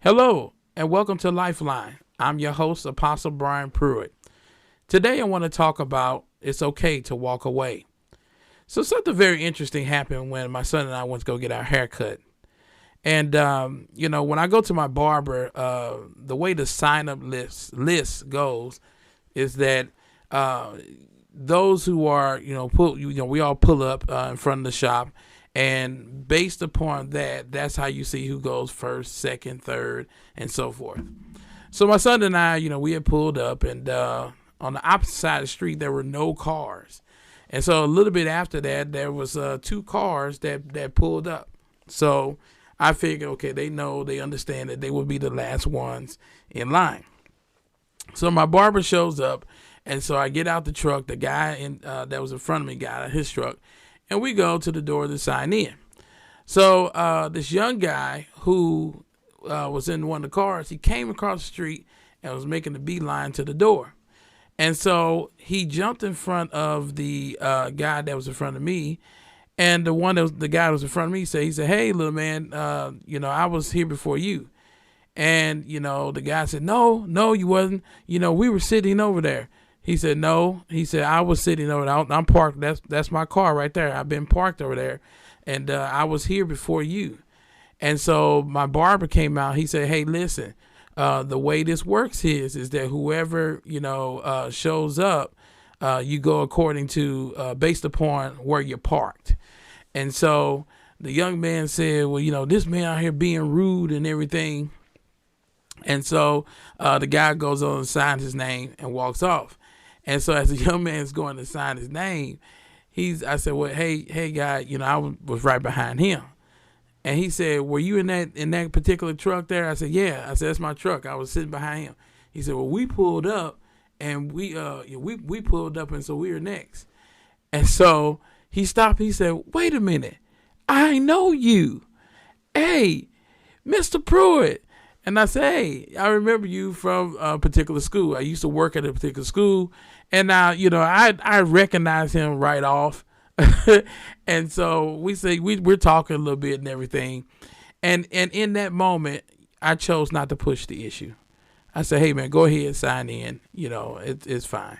Hello, and welcome to Lifeline. I'm your host, Apostle Brian Pruitt. Today I want to talk about it's okay to walk away. So something very interesting happened when my son and I went to go get our hair cut. And, when I go to my barber, the way the sign-up list goes is that those who are, we all pull up in front of the shop. And based upon that, that's how you see who goes first, second, third, and so forth. So my son and I, we had pulled up, and on the opposite side of the street, there were no cars. And so a little bit after that, there was 2 cars that pulled up. So I figured, okay, they understand that they will be the last ones in line. So my barber shows up, and so I get out the truck. The guy that was in front of me got out of his truck. And we go to the door to sign in. So this young guy who was in one of the cars, he came across the street and was making a beeline to the door. And so he jumped in front of the guy that was in front of me. And the guy that was in front of me he said, "Hey, little man, I was here before you." And, the guy said, No, you wasn't. We were sitting over there. He said, "No." He said, "I was sitting over there. I'm parked. That's my car right there. I've been parked over there, and I was here before you." And so my barber came out. He said, "Hey, listen, the way this works is that whoever shows up, you go according to based upon where you're parked." And so the young man said, "Well, this man out here being rude and everything." And so the guy goes on and signs his name and walks off. And so as the young man's going to sign his name, I said, "Well, hey, guy, I was right behind him." And he said, "Were you in that particular truck there?" I said, "Yeah." I said, "That's my truck. I was sitting behind him." He said, "Well, we pulled up, and we pulled up, and so we were next." And so he stopped. He said, "Wait a minute, I know you. Hey, Mr. Pruitt." And I said, "Hey, I remember you from a particular school. I used to work at a particular school." And now, I recognize him right off. And so we're talking a little bit and everything. And in that moment, I chose not to push the issue. I said, "Hey, man, go ahead and sign in. It's fine."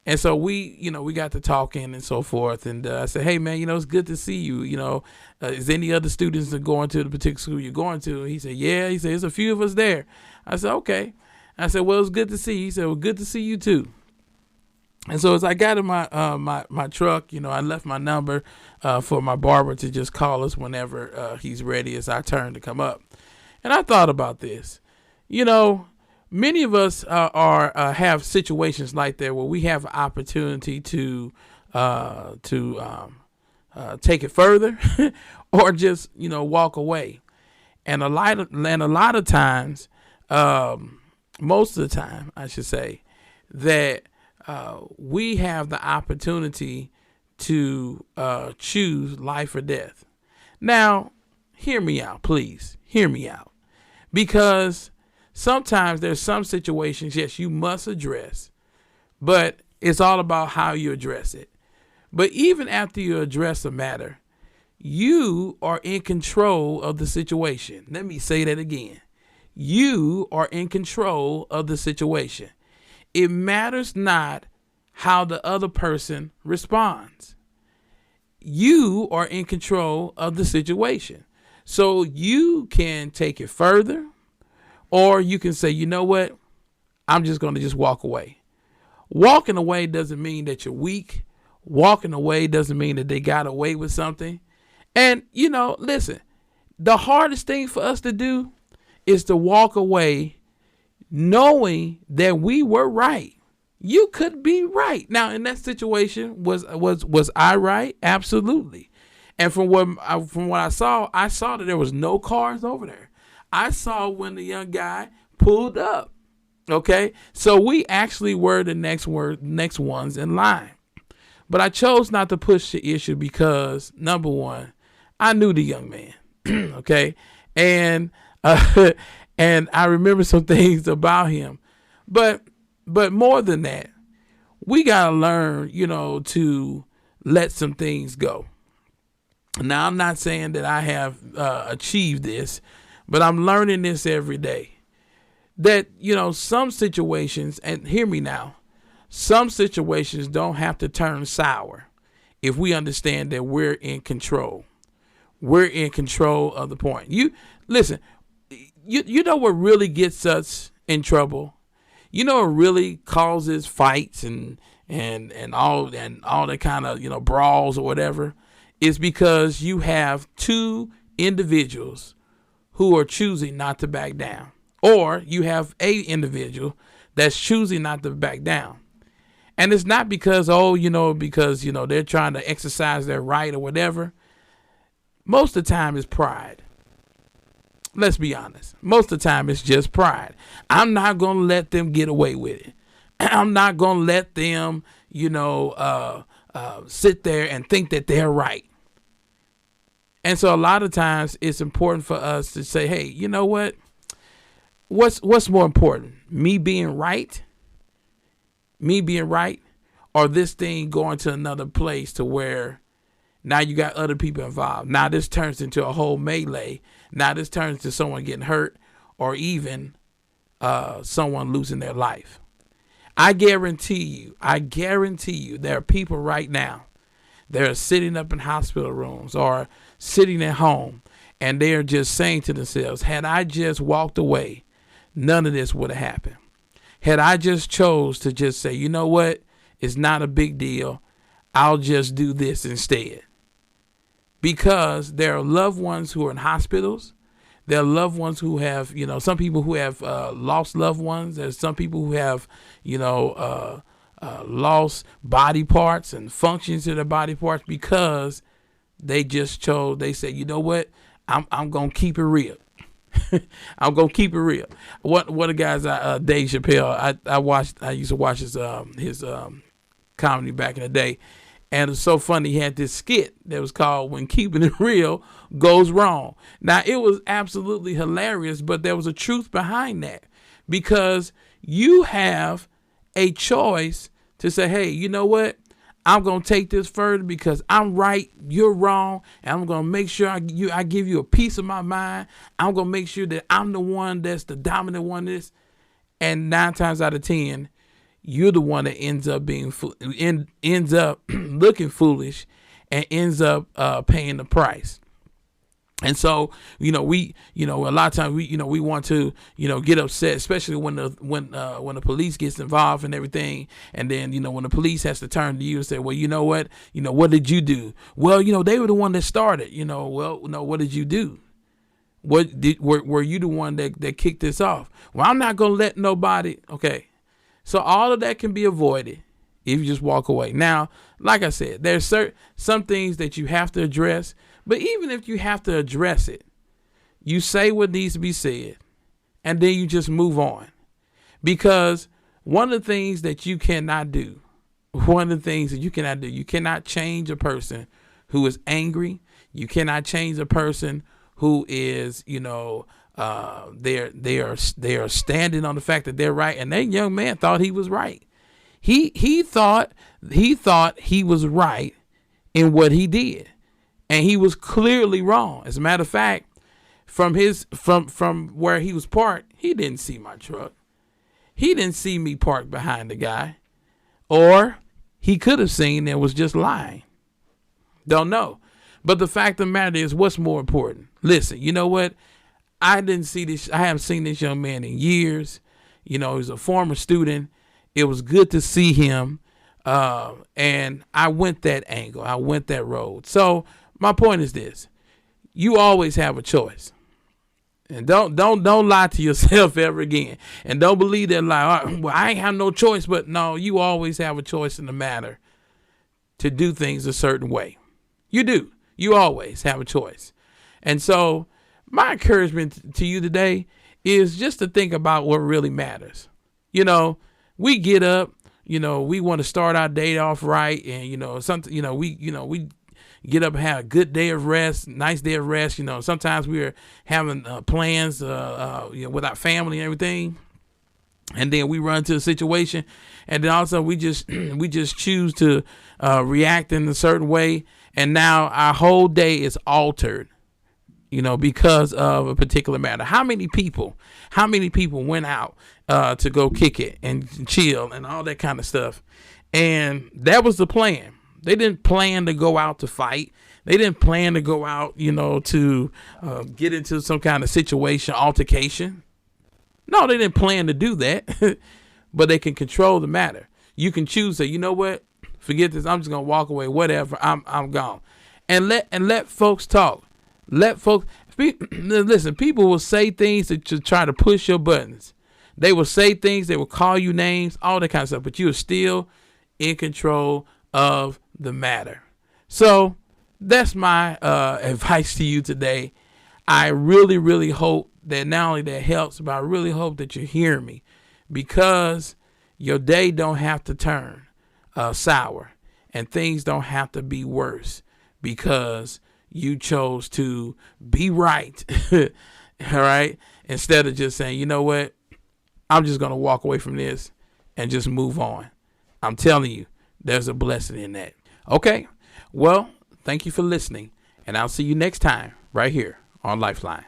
And so we got to talking and so forth. And I said, "Hey, man, it's good to see you. Is any other students that going to the particular school you're going to?" He said, "Yeah." He said, "There's a few of us there." I said, "Okay." I said, "Well, it's good to see you." He said, "Well, good to see you too." And so as I got in my truck, I left my number for my barber to just call us whenever he's ready. It's our turn to come up. And I thought about this. Many of us have situations like that where we have an opportunity to take it further or just walk away. And a lot of times, most of the time, I should say, that we have the opportunity to choose life or death. Now, hear me out, please. Hear me out. Because sometimes there's some situations, yes, you must address, but it's all about how you address it. But even after you address a matter, you are in control of the situation. Let me say that again. You are in control of the situation. It matters not how the other person responds. You are in control of the situation. So you can take it further, or you can say, "You know what? I'm just going to just walk away." Walking away doesn't mean that you're weak. Walking away doesn't mean that they got away with something. And, listen, the hardest thing for us to do is to walk away knowing that we were right. You could be right. Now, in that situation, was I right? Absolutely. And from what I saw that there was no cars over there. I saw when the young guy pulled up. Okay, so we actually were the next ones in line. But I chose not to push the issue because, number one, I knew the young man. Okay, and and I remember some things about him. But more than that, we gotta learn, to let some things go. Now, I'm not saying that I have achieved this, but I'm learning this every day. That, some situations, and hear me now, some situations don't have to turn sour if we understand that we're in control. We're in control of the point. Listen, you know what really gets us in trouble? You know what really causes fights and all that kind of, brawls or whatever, is because you have two individuals who are choosing not to back down. Or you have a individual that's choosing not to back down. And it's not because, they're trying to exercise their right or whatever. Most of the time it's pride. Let's be honest. Most of the time it's just pride. I'm not going to let them get away with it. I'm not going to let them, sit there and think that they're right. And so a lot of times it's important for us to say, hey, you know what? What's more important? Me being right, or this thing going to another place to where now you got other people involved. Now this turns into a whole melee. Now this turns into someone getting hurt, or even someone losing their life. I guarantee you, there are people right now that are sitting up in hospital rooms or sitting at home, and they're just saying to themselves, had I just walked away, none of this would have happened. Had I just chose to just say, you know what, it's not a big deal, I'll just do this instead. Because there are loved ones who are in hospitals. There are loved ones who have, some people who have lost loved ones. There's some people who have, lost body parts and functions of their body parts because they just chose, they said, you know what, I'm going to keep it real. I'm gonna keep it real. One of the guys, Dave Chappelle, I used to watch his comedy back in the day, and it was so funny. He had this skit that was called "When Keeping It Real Goes Wrong." Now it was absolutely hilarious, but there was a truth behind that, because you have a choice to say, hey, you know what? I'm going to take this further because I'm right, you're wrong, and I'm going to make sure I give you a piece of my mind. I'm going to make sure that I'm the one that's the dominant one in this. And 9 times out of 10, you're the one that ends up looking foolish and ends up paying the price. And so, a lot of times we want to, get upset, especially when the police gets involved and everything. And then, when the police has to turn to you and say, well, you know what did you do? Well, they were the one that started, well, no, what did you do? Were you the one that kicked this off? Well, I'm not going to let nobody. Okay. So all of that can be avoided if you just walk away. Now, like I said, there's some things that you have to address. But even if you have to address it, you say what needs to be said, and then you just move on. Because one of the things that you cannot do, you cannot change a person who is angry. You cannot change a person who is, they are standing on the fact that they're right. And that young man thought he was right. He thought he was right in what he did. And he was clearly wrong. As a matter of fact, from where he was parked, he didn't see my truck. He didn't see me parked behind the guy. Or he could have seen and was just lying. Don't know. But the fact of the matter is, what's more important? Listen, you know what? I haven't seen this young man in years. He's a former student. It was good to see him. And I went that angle. I went that road. So my point is this: you always have a choice, and don't lie to yourself ever again, and don't believe that lie. Well, I ain't have no choice, but no, you always have a choice in the matter to do things a certain way. You do. You always have a choice, and so my encouragement to you today is just to think about what really matters. We get up, we want to start our day off right, and something, we get up and have a good day of rest, nice day of rest. Sometimes we're having plans, with our family and everything. And then we run into a situation, and then also we just choose to react in a certain way. And now our whole day is altered because of a particular matter. How many people went out to go kick it and chill and all that kind of stuff? And that was the plan. They didn't plan to go out to fight. They didn't plan to go out, to get into some kind of situation, altercation. No, they didn't plan to do that, but they can control the matter. You can choose to, you know what, forget this. I'm just going to walk away, whatever. I'm gone. And let folks talk. Listen, people will say things to try to push your buttons. They will say things. They will call you names, all that kind of stuff, but you are still in control of the matter. So that's my advice to you today. I really, really hope that not only that helps, but I really hope that you hear me, because your day don't have to turn sour and things don't have to be worse because you chose to be right. All right. Instead of just saying, you know what, I'm just going to walk away from this and just move on. I'm telling you, there's a blessing in that. Okay. Well, thank you for listening, and I'll see you next time right here on Lifeline.